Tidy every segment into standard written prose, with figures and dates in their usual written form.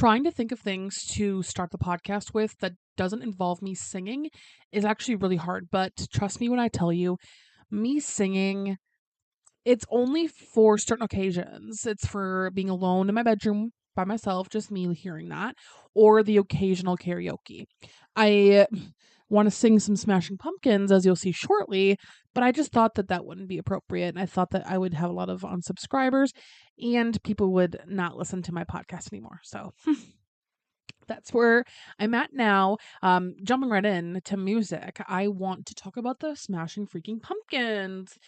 trying to think of things to start the podcast with that doesn't involve me singing is actually really hard. But trust me when I tell you, me singing, it's only for certain occasions. It's for being alone in my bedroom by myself, just me hearing that, or the occasional karaoke. I want to sing some Smashing Pumpkins, as you'll see shortly, but I just thought that that wouldn't be appropriate. And I thought that I would have a lot of unsubscribers and people would not listen to my podcast anymore. So that's where I'm at now. Jumping right in to music, I want to talk about the Smashing Freaking Pumpkins.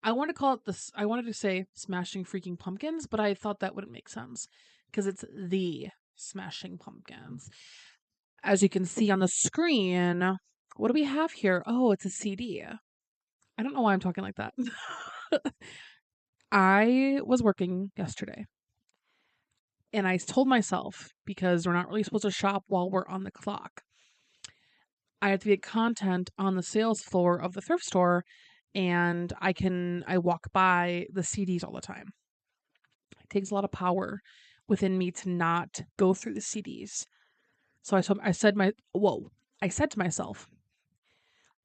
I want to call it this. I wanted to say Smashing Freaking Pumpkins, but I thought that wouldn't make sense because it's the Smashing Pumpkins. As you can see on the screen, what do we have here? Oh, it's a CD. I don't know why I'm talking like that. I was working yesterday and I told myself, because we're not really supposed to shop while we're on the clock, I have to get content on the sales floor of the thrift store, and I walk by the CDs all the time. It takes a lot of power within me to not go through the CDs. So I said to myself,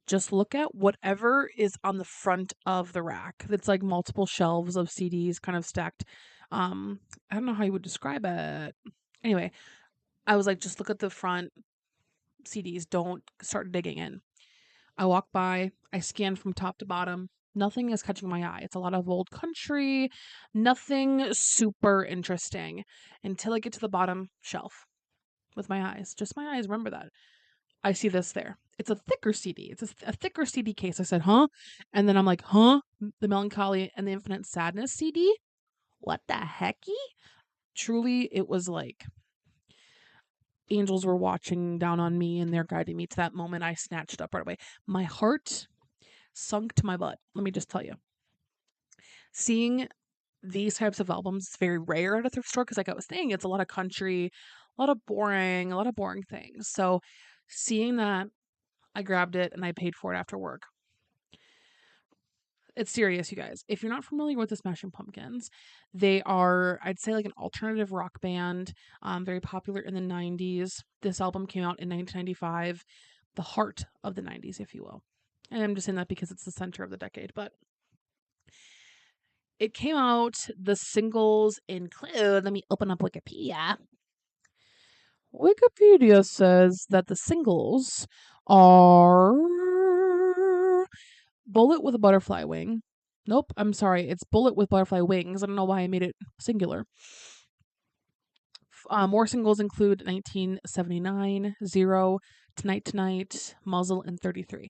just look at whatever is on the front of the rack. That's like multiple shelves of CDs kind of stacked. I don't know how you would describe it. Anyway, I was like, just look at the front CDs. Don't start digging in. I walk by, I scan from top to bottom. Nothing is catching my eye. It's a lot of old country, nothing super interesting until I get to the bottom shelf with my eyes. Just my eyes, remember that. I see this there. It's a thicker CD. It's a thicker CD case. I said, huh? And then I'm like, huh? The Melancholy and the Infinite Sadness CD? What the hecky? Truly, it was like angels were watching down on me and they're guiding me to that moment. I snatched up right away. My heart sunk to my butt. Let me just tell you. Seeing these types of albums is very rare at a thrift store because, like I was saying, it's a lot of country, a lot of boring things. So seeing that, I grabbed it and I paid for it after work. It's serious, you guys. If you're not familiar with the Smashing Pumpkins, they are, I'd say, like an alternative rock band, very popular in the 90s. This album came out in 1995, the heart of the 90s, if you will. And I'm just saying that because it's the center of the decade, but it came out, the singles include, let me open up Wikipedia. Wikipedia says that the singles are Bullet with a Butterfly Wing. Nope, I'm sorry. It's Bullet with Butterfly Wings. I don't know why I made it singular. More singles include 1979, Zero, Tonight Tonight, Muzzle, and 33.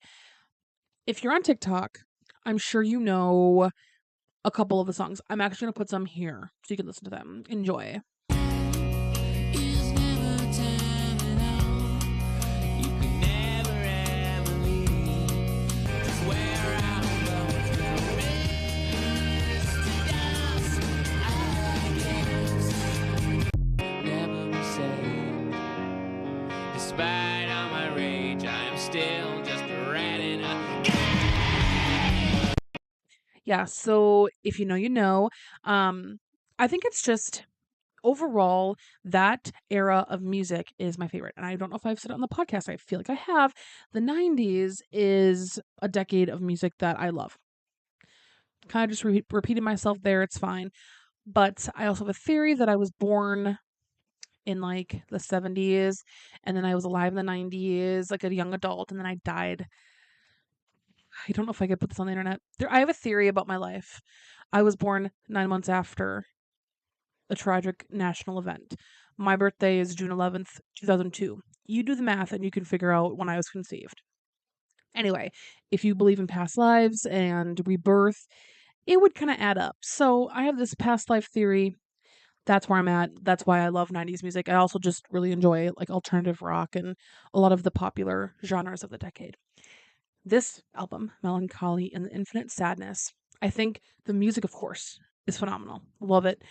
If you're on TikTok, I'm sure you know a couple of the songs. I'm actually going to put some here so you can listen to them. Enjoy. Despite all my rage, I am still just a rat in a... Yeah, so if you know, you know. I think it's just overall that era of music is my favorite. And I don't know if I've said it on the podcast. I feel like I have. The 90s is a decade of music that I love. Kind of just repeating myself there. It's fine. But I also have a theory that I was born in like the 70s and then I was alive in the 90s, like a young adult, and then I died. I don't know if I could put this on the internet. I have a theory about my life. I was born 9 months after a tragic national event. My birthday is June 11th, 2002. You do the math and you can figure out when I was conceived. Anyway, if you believe in past lives and rebirth, it would kind of add up. So I have this past life theory. That's where I'm at. That's why I love 90s music. I also just really enjoy like alternative rock and a lot of the popular genres of the decade. This album, Melancholy and the Infinite Sadness, I think the music, of course, is phenomenal. Love it.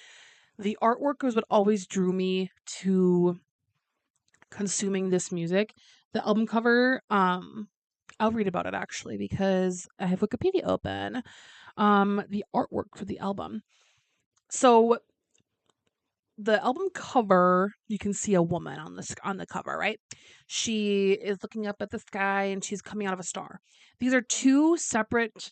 The artwork was what always drew me to consuming this music. The album cover, I'll read about it actually because I have Wikipedia open. The artwork for the album. So the album cover, you can see a woman on the cover, right? She is looking up at the sky and she's coming out of a star. These are two separate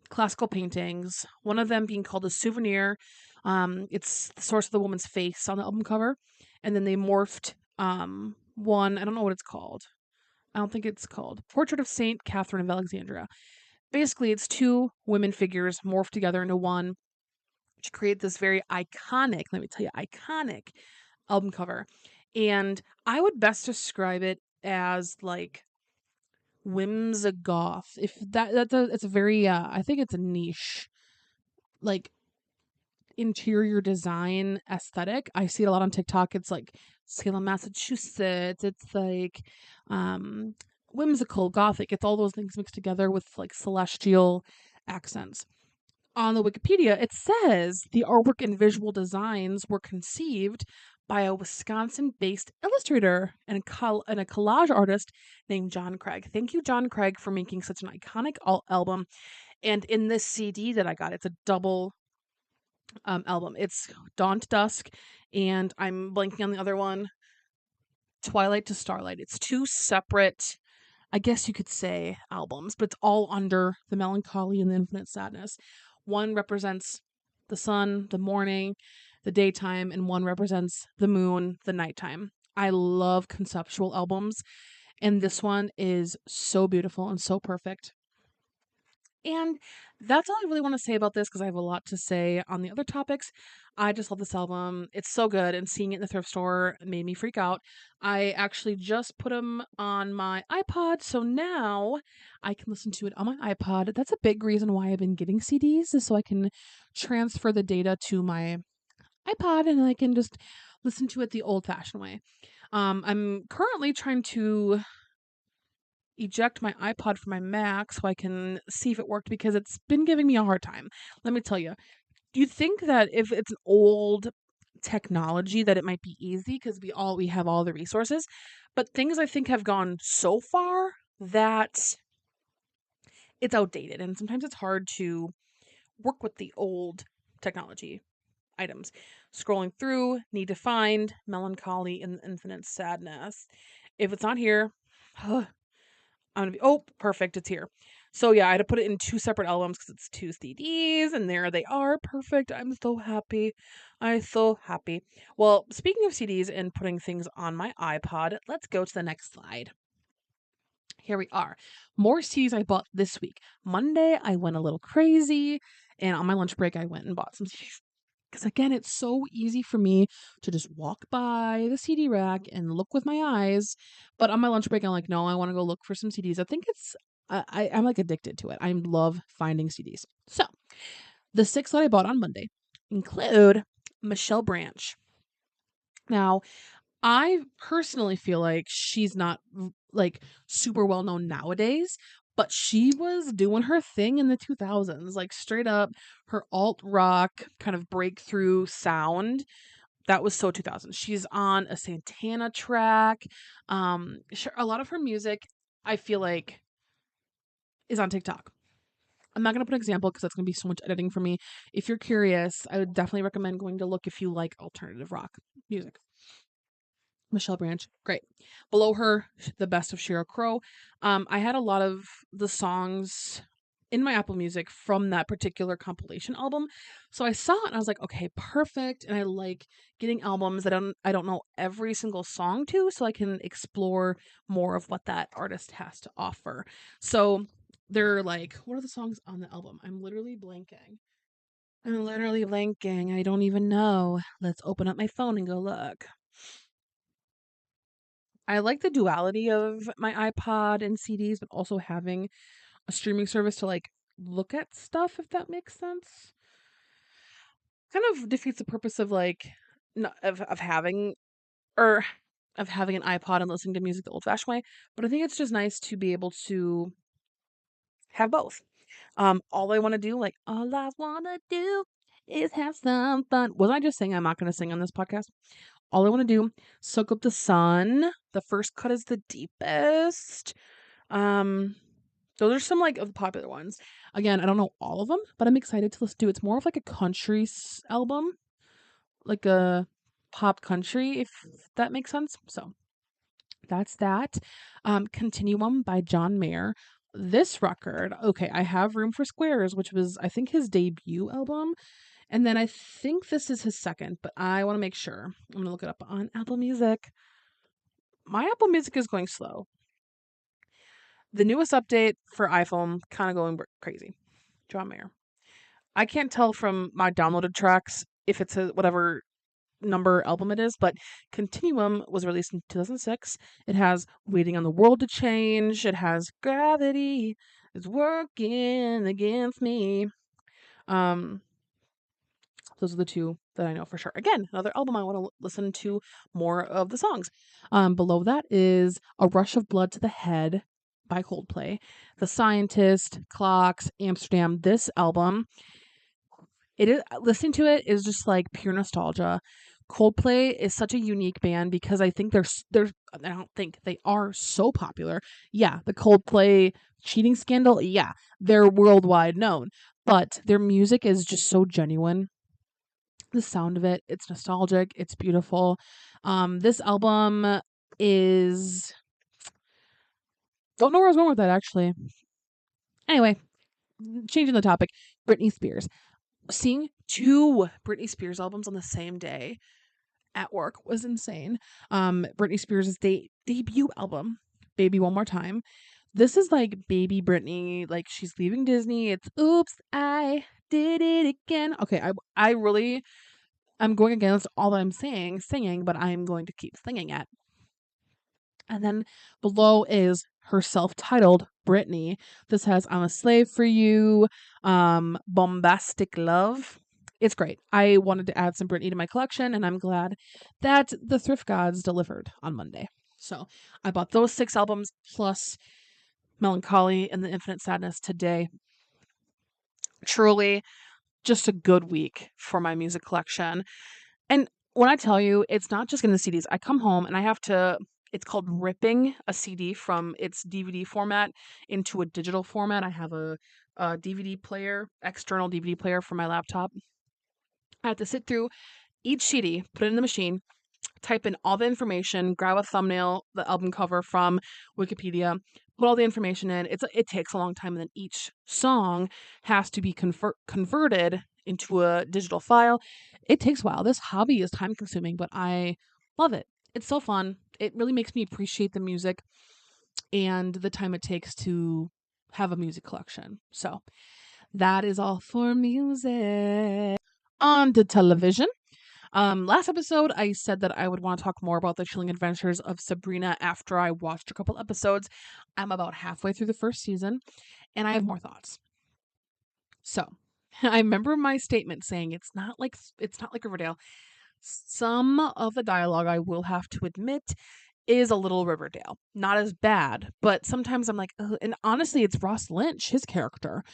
classical paintings, one of them being called a souvenir. It's the source of the woman's face on the album cover, and then they morphed one, I don't know what it's called. I don't think it's called Portrait of Saint Catherine of Alexandria. Basically, it's two women figures morphed together into one to create this very iconic, let me tell you, iconic album cover. And I would best describe it as like whimsigoth. If it's a very I think it's a niche like interior design aesthetic. I see it a lot on TikTok. It's like Salem, Massachusetts. It's like um whimsical, gothic. It's all those things mixed together with like celestial accents. On the Wikipedia, it says the artwork and visual designs were conceived by a Wisconsin-based illustrator and a collage artist named John Craig. Thank you, John Craig, for making such an iconic album. And in this CD that I got, it's a double album. It's Dawn to Dusk, and I'm blanking on the other one, Twilight to Starlight. It's two separate, I guess you could say, albums, but it's all under the melancholy and the infinite sadness. One represents the sun, the morning, the daytime, and one represents the moon, the nighttime. I love conceptual albums, and this one is so beautiful and so perfect. And that's all I really want to say about this because I have a lot to say on the other topics. I just love this album. It's so good, and seeing it in the thrift store made me freak out. I actually just put them on my iPod, so now I can listen to it on my iPod. That's a big reason why I've been getting CDs, is so I can transfer the data to my iPod and I can just listen to it the old fashioned way. I'm currently trying to eject my iPod from my Mac so I can see if it worked because it's been giving me a hard time. Let me tell you. Do you think that if it's an old technology that it might be easy because we have all the resources, but things I think have gone so far that it's outdated and sometimes it's hard to work with the old technology items. Scrolling through, need to find, melancholy, and infinite sadness. If it's not here, I'm gonna be, oh, perfect, it's here. So yeah, I had to put it in two separate albums because it's two CDs, and there they are. Perfect. I'm so happy. I'm so happy. Well, speaking of CDs and putting things on my iPod, let's go to the next slide. Here we are. More CDs I bought this week. Monday, I went a little crazy, and on my lunch break, I went and bought some CDs. Because again, it's so easy for me to just walk by the CD rack and look with my eyes. But on my lunch break, I'm like, no, I want to go look for some CDs. I think I'm like addicted to it. I love finding CDs. So the 6 that I bought on Monday include Michelle Branch. Now, I personally feel like she's not like super well known nowadays, but she was doing her thing in the 2000s, like straight up her alt rock kind of breakthrough sound. That was so 2000. She's on a Santana track. A lot of her music, I feel like, is on TikTok. I'm not gonna put an example because that's gonna be so much editing for me. If you're curious, I would definitely recommend going to look if you like alternative rock music. Michelle Branch, great. Below her, the best of Sheryl Crow. I had a lot of the songs in my Apple Music from that particular compilation album. So I saw it and I was like, okay, perfect. And I like getting albums that I don't know every single song to, so I can explore more of what that artist has to offer. So they're like, what are the songs on the album? I'm literally blanking. I don't even know. Let's open up my phone and go look. I like the duality of my iPod and CDs, but also having a streaming service to like look at stuff, if that makes sense. Kind of defeats the purpose of like of having or of having an iPod and listening to music the old-fashioned way. But I think it's just nice to be able to have both. All I want to do, like all I want to do is have some fun. Was I just saying I'm not going to sing on this podcast? All I want to do, soak up the sun. The first cut is the deepest. Um, those are some like of the popular ones. Again, I don't know all of them, but I'm excited to listen to. It's more of like a country album. like a pop country, if that makes sense. So that's that. Continuum by John Mayer. This record, okay, I have Room for Squares, which was, I think, his debut album. And then I think this is his second, but I want to make sure. I'm going to look it up on Apple Music. My Apple Music is going slow. The newest update for iPhone, kind of going crazy. John Mayer. I can't tell from my downloaded tracks if it's a whatever number album it is, but Continuum was released in 2006. It has Waiting on the World to Change. It has Gravity is Working Against Me. Those are the two that I know for sure. Again, another album I want to listen to more of the songs. Below that is A Rush of Blood to the Head by Coldplay. The Scientist, Clocks, Amsterdam. This album, it is, listening to it is just like pure nostalgia. Coldplay is such a unique band because I think I don't think they are so popular. Yeah, the Coldplay cheating scandal, yeah, they're worldwide known, but their music is just so genuine. The sound of it, it's nostalgic, it's beautiful. This album is, don't know where I was going with that actually. Anyway, changing the topic. Britney Spears. Seeing two Britney Spears albums on the same day at work was insane. Britney Spears' debut album, Baby One More Time. This is like baby Britney, like she's leaving Disney. It's oops, I did it again. Okay, I really, I'm going against all that I'm singing, but I'm going to keep singing it. And then below is her self-titled Britney. This has I'm a Slave for You, Bombastic Love. It's great. I wanted to add some Britney to my collection, and I'm glad that the thrift gods delivered on Monday. So I bought those 6 albums plus Melancholy and the Infinite Sadness today. Truly just a good week for my music collection. And when I tell you, it's not just getting the CDs. I come home and I have to, it's called ripping a CD from its DVD format into a digital format. I have a DVD player, external DVD player for my laptop. I have to sit through each CD, put it in the machine, type in all the information, grab a thumbnail, the album cover from Wikipedia, put all the information in. It takes a long time, and then each song has to be converted into a digital file. It takes a while. This hobby is time consuming, but I love it. It's so fun. It really makes me appreciate the music and the time it takes to have a music collection. So that is all for music. On to television. Last episode, I said that I would want to talk more about the chilling adventures of Sabrina after I watched a couple episodes. I'm about halfway through the first season, and I have more thoughts. So, I remember my statement saying it's not like Riverdale. Some of the dialogue, I will have to admit, is a little Riverdale. Not as bad, but sometimes I'm like, ugh. And honestly, it's Ross Lynch, his character.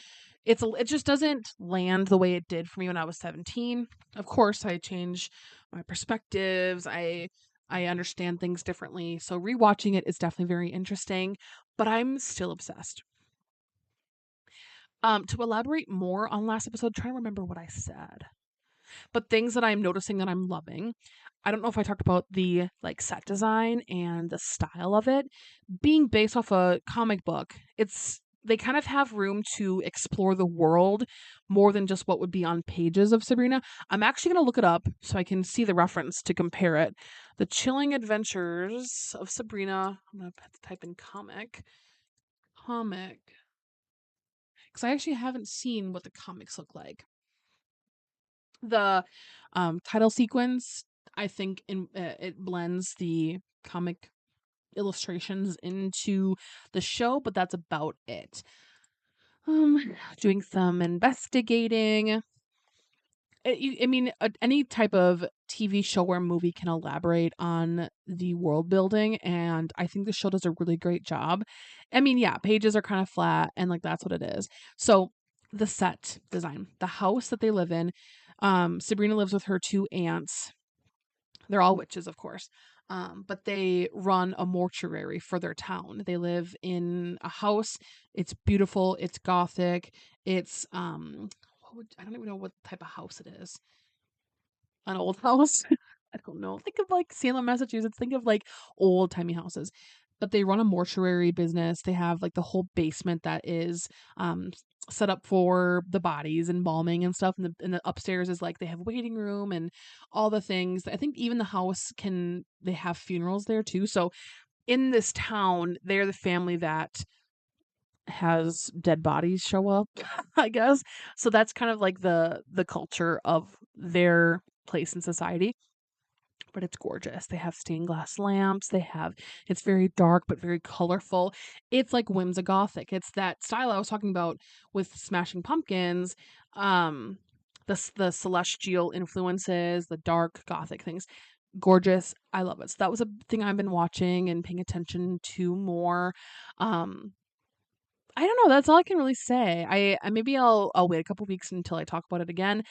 It just doesn't land the way it did for me when I was 17. Of course, I change my perspectives. I understand things differently. So rewatching it is definitely very interesting, but I'm still obsessed. To elaborate more on last episode, trying to remember what I said. But things that I'm noticing that I'm loving. I don't know if I talked about the like set design and the style of it being based off a comic book. They kind of have room to explore the world more than just what would be on pages of Sabrina. I'm actually going to look it up so I can see the reference to compare it. The Chilling Adventures of Sabrina. I'm going to have to type in comic because I actually haven't seen what the comics look like. The title sequence, I think, it blends the comic illustrations into the show, but that's about it. Doing some investigating. I mean, any type of TV show or movie can elaborate on the world building, and I think the show does a really great job. I mean, yeah, pages are kind of flat, and like that's what it is. So the set design, the house that they live in, Sabrina lives with her 2 aunts. They're all witches, of course. But they run a mortuary for their town. They live in a house. It's beautiful. It's gothic. It's I don't even know what type of house it is. An old house? I don't know. Think of, like, Salem, Massachusetts. Think of, like, old-timey houses. But they run a mortuary business. They have, like, the whole basement that is, set up for the bodies, embalming and stuff, and the upstairs is, like, they have waiting room and all the things. I think even the house can they have funerals there too. So, in this town, they're the family that has dead bodies show up, I guess. So that's kind of like the culture of their place in society, but it's gorgeous. They have stained glass lamps. It's very dark but very colorful. It's like whimsy gothic. It's that style I was talking about with Smashing Pumpkins. Um, the celestial influences, the dark gothic things. Gorgeous. I love it. So that was a thing I've been watching and paying attention to more. Um, I don't know, that's all I can really say. I maybe I'll wait a couple weeks until I talk about it again.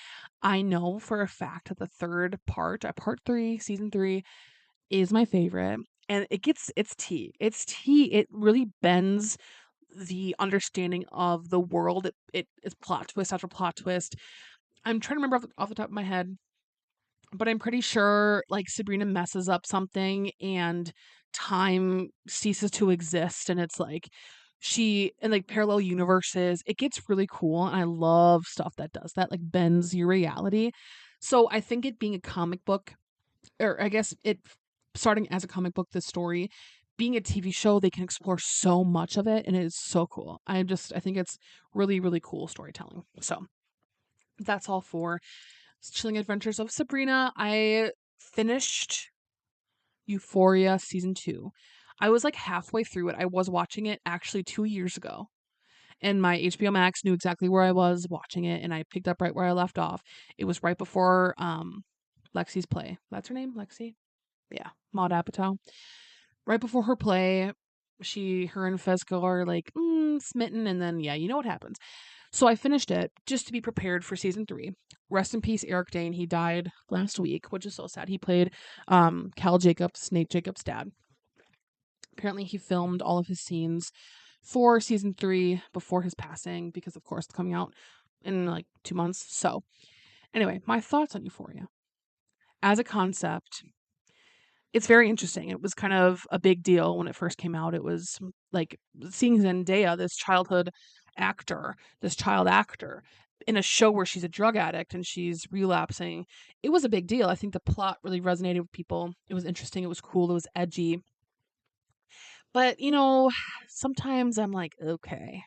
I know for a fact that the 3rd part, part 3, season 3, is my favorite, and it's tea. It's tea. It really bends the understanding of the world. It is plot twist after plot twist. I'm trying to remember off the top of my head, but I'm pretty sure, like, Sabrina messes up something and time ceases to exist, and it's like she and, like, parallel universes. It gets really cool, and I love stuff that does that, like, bends your reality. So, I think it being a comic book, or I guess it starting as a comic book, the story, being a TV show, they can explore so much of it, and it is so cool. I think it's really, really cool storytelling. So, that's all for Chilling Adventures of Sabrina. I finished Euphoria season 2. I was like halfway through it. I was watching it actually 2 years ago. And my HBO Max knew exactly where I was watching it, and I picked up right where I left off. It was right before Lexi's play. That's her name? Lexi? Yeah. Maud Apatow. Right before her play, her and Fezco are like smitten, and then yeah, you know what happens. So I finished it just to be prepared for season 3. Rest in peace, Eric Dane. He died last week, which is so sad. He played Cal Jacobs, Nate Jacobs' dad. Apparently, he filmed all of his scenes for season 3 before his passing because, of course, it's coming out in like 2 months. So, anyway, my thoughts on Euphoria. As a concept, it's very interesting. It was kind of a big deal when it first came out. It was like seeing Zendaya, this child actor, in a show where she's a drug addict and she's relapsing. It was a big deal. I think the plot really resonated with people. It was interesting. It was cool. It was edgy. But, sometimes I'm like, okay.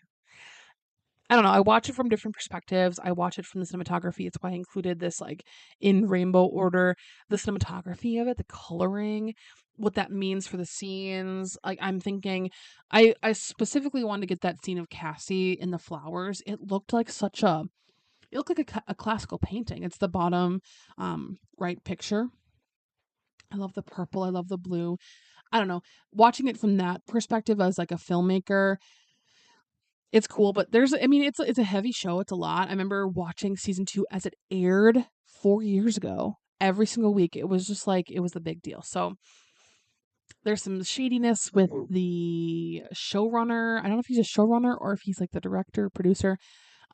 I don't know. I watch it from different perspectives. I watch it from the cinematography. It's why I included this like in rainbow order. The cinematography of it, the coloring, what that means for the scenes. Like I'm thinking, I specifically wanted to get that scene of Cassie in the flowers. It looked like a classical painting. It's the bottom right picture. I love the purple. I love the blue. I don't know. Watching it from that perspective as like a filmmaker, it's cool, but it's a heavy show, it's a lot. I remember watching season 2 as it aired 4 years ago. Every single week, it was just like it was the big deal. So, there's some shadiness with the showrunner. I don't know if he's a showrunner or if he's like the director, producer.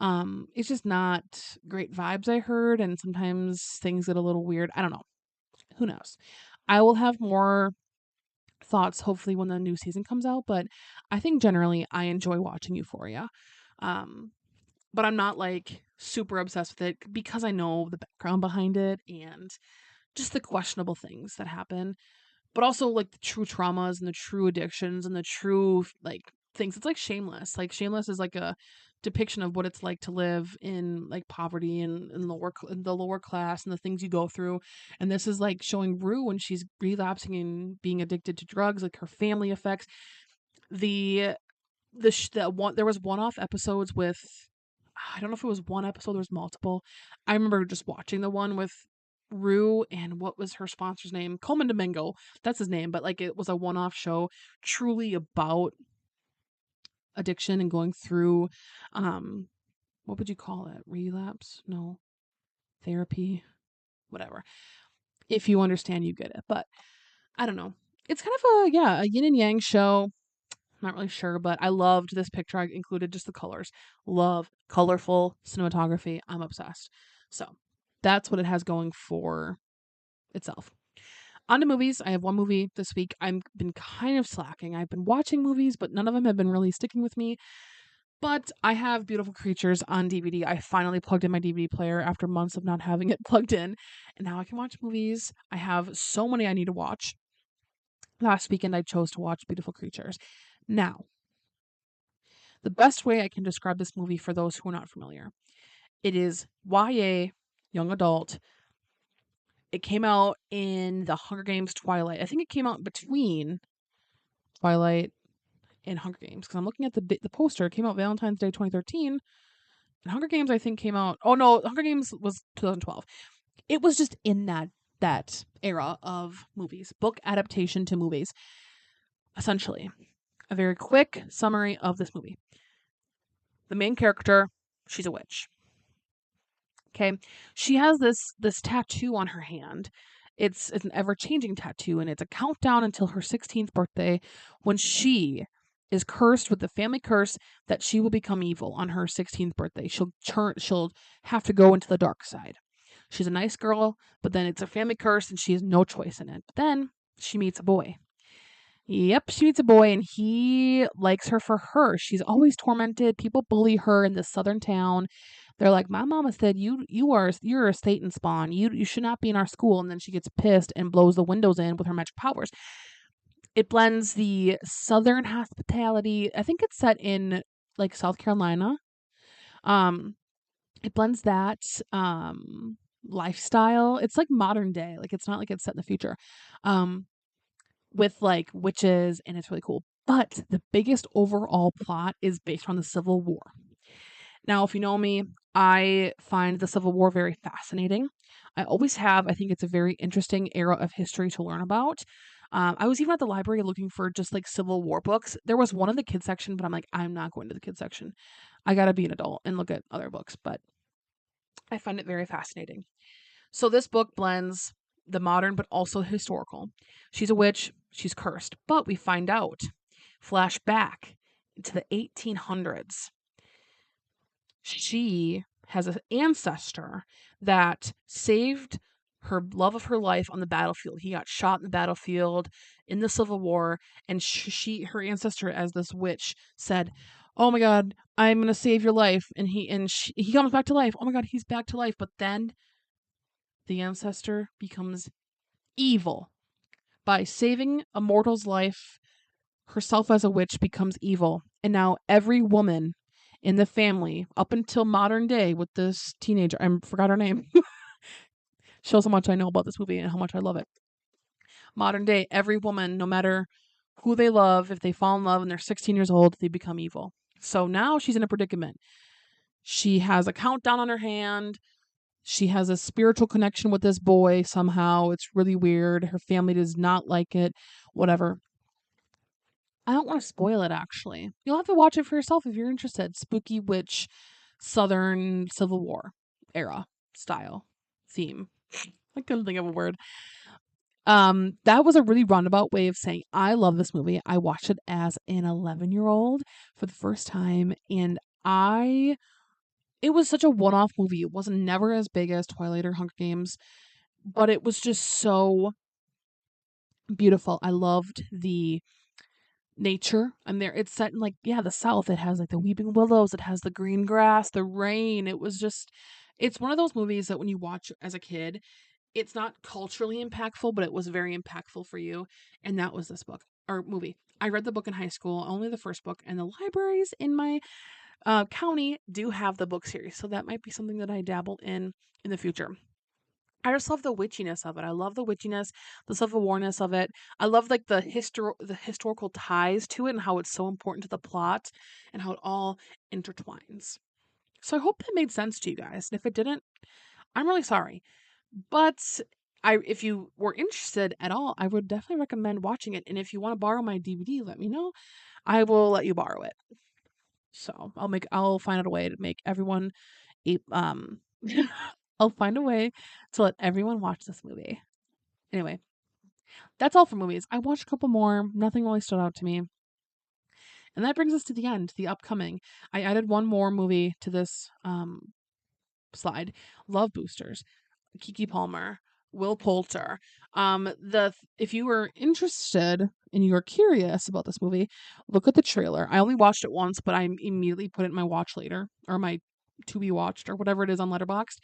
It's just not great vibes I heard, and sometimes things get a little weird. I don't know. Who knows? I will have more thoughts hopefully when the new season comes out, but I think generally I enjoy watching Euphoria. Um but I'm not like super obsessed with it because I know the background behind it and just the questionable things that happen, but also like the true traumas and the true addictions and the true like things. It's like Shameless. Like Shameless is like a depiction of what it's like to live in like poverty and in the lower class and the things you go through. And this is like showing Rue when she's relapsing and being addicted to drugs, like her family effects. The the one there was one-off episodes with I don't know if it was one episode, there was multiple. I remember just watching the one with Rue and what was her sponsor's name? Coleman Domingo. That's his name, but like it was a one-off show truly about addiction and going through um what would you call it? Relapse? No. Therapy? Whatever. If you understand, you get it. But I don't know. It's kind of a yin and yang show. Not really sure, but I loved this picture. I included just the colors. Love colorful cinematography. I'm obsessed. So, That's what it has going for itself. On to movies. I have one movie this week. I've been kind of slacking. I've been watching movies, but none of them have been really sticking with me. But I have Beautiful Creatures on DVD. I finally plugged in my DVD player after months of not having it plugged in. And now I can watch movies. I have so many I need to watch. Last weekend, I chose to watch Beautiful Creatures. Now, the best way I can describe this movie for those who are not familiar, it is YA, young adult. It came out in the Hunger Games Twilight. I think it came out between Twilight and Hunger Games, because I'm looking at the poster. It came out Valentine's Day 2013. And Hunger Games, I think, came out. Oh no, Hunger Games was 2012. It was just in that era of movies, book adaptation to movies. Essentially, a very quick summary of this movie. The main character, she's a witch. Okay, she has this tattoo on her hand. It's an ever-changing tattoo, and it's a countdown until her 16th birthday, when she is cursed with the family curse that she will become evil on her 16th birthday. She'll have to go into the dark side. She's a nice girl, but then it's a family curse and she has no choice in it. But then she meets a boy. Yep, she meets a boy and he likes her for her. She's always tormented. People bully her in this southern town. They're like, "My mama said you're a Satan spawn. You should not be in our school." And then she gets pissed and blows the windows in with her magic powers. It blends the southern hospitality. I think it's set in like South Carolina. Um, it blends that lifestyle. It's like modern day. Like it's not like it's set in the future. With like witches, and it's really cool. But the biggest overall plot is based on the Civil War. Now, if you know me, I find the Civil War very fascinating. I always have. I think it's a very interesting era of history to learn about. I was even at the library looking for just like Civil War books. There was one in the kids section, but I'm like, I'm not going to the kids section. I gotta be an adult and look at other books. But I find it very fascinating. So this book blends the modern but also historical. She's a witch, she's cursed, but we find out, flash back to the 1800s. She has an ancestor that saved her love of her life on the battlefield. He got shot in the battlefield in the Civil War, and her ancestor, as this witch, said, "Oh my God, I'm gonna save your life." And he comes back to life. Oh my God, he's back to life. But then the ancestor becomes evil. By saving a mortal's life, herself as a witch becomes evil. And now every woman in the family, up until modern day, with this teenager, I forgot her name, shows how much I know about this movie and how much I love it. Modern day, every woman, no matter who they love, if they fall in love and they're 16 years old, they become evil. So now she's in a predicament. She has a countdown on her hand. She has a spiritual connection with this boy somehow. It's really weird. Her family does not like it. Whatever. I don't want to spoil it, actually. You'll have to watch it for yourself if you're interested. Spooky witch, Southern Civil War era style theme. I couldn't think of a word. That was a really roundabout way of saying I love this movie. I watched it as an 11-year-old for the first time, and it was such a one-off movie. It wasn't never as big as Twilight or Hunger Games, but it was just so beautiful. I loved the nature. And there it's set in like, yeah, the South. It has like the weeping willows, it has the green grass, the rain. It's one of those movies that when you watch as a kid, it's not culturally impactful, but it was very impactful for you. And that was this book or movie. I read the book in high school, only the first book, and the libraries in my county do have the book series. So that might be something that I dabble in the future. I just love the witchiness of it. I love the witchiness, the Civil Warness of it. I love like the historical ties to it and how it's so important to the plot and how it all intertwines. So I hope that made sense to you guys. And if it didn't, I'm really sorry. But if you were interested at all, I would definitely recommend watching it. And if you want to borrow my DVD, let me know. I will let you borrow it. So I'll find out a way to make everyone I'll find a way to let everyone watch this movie. Anyway, that's all for movies. I watched a couple more. Nothing really stood out to me. And that brings us to the end, the upcoming. I added one more movie to this slide, Love Boosters. Kiki Palmer, Will Poulter. If you were interested and you are curious about this movie, look at the trailer. I only watched it once, but I immediately put it in my watch later or my to be watched or whatever it is on Letterboxd.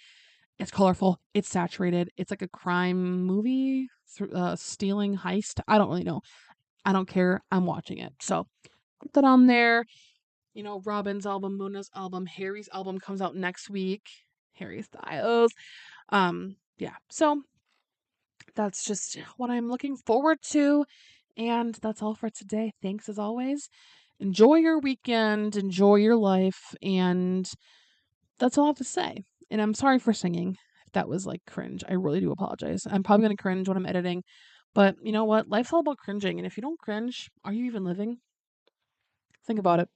It's colorful. It's saturated. It's like a crime movie, stealing heist. I don't really know. I don't care. I'm watching it. So put that on there. Robin's album, Muna's album, Harry's album comes out next week. Harry Styles. Yeah. So that's just what I'm looking forward to. And that's all for today. Thanks as always. Enjoy your weekend, enjoy your life, and that's all I have to say. And I'm sorry for singing if that was like cringe. I really do apologize. I'm probably going to cringe when I'm editing. But you know what? Life's all about cringing. And if you don't cringe, are you even living? Think about it.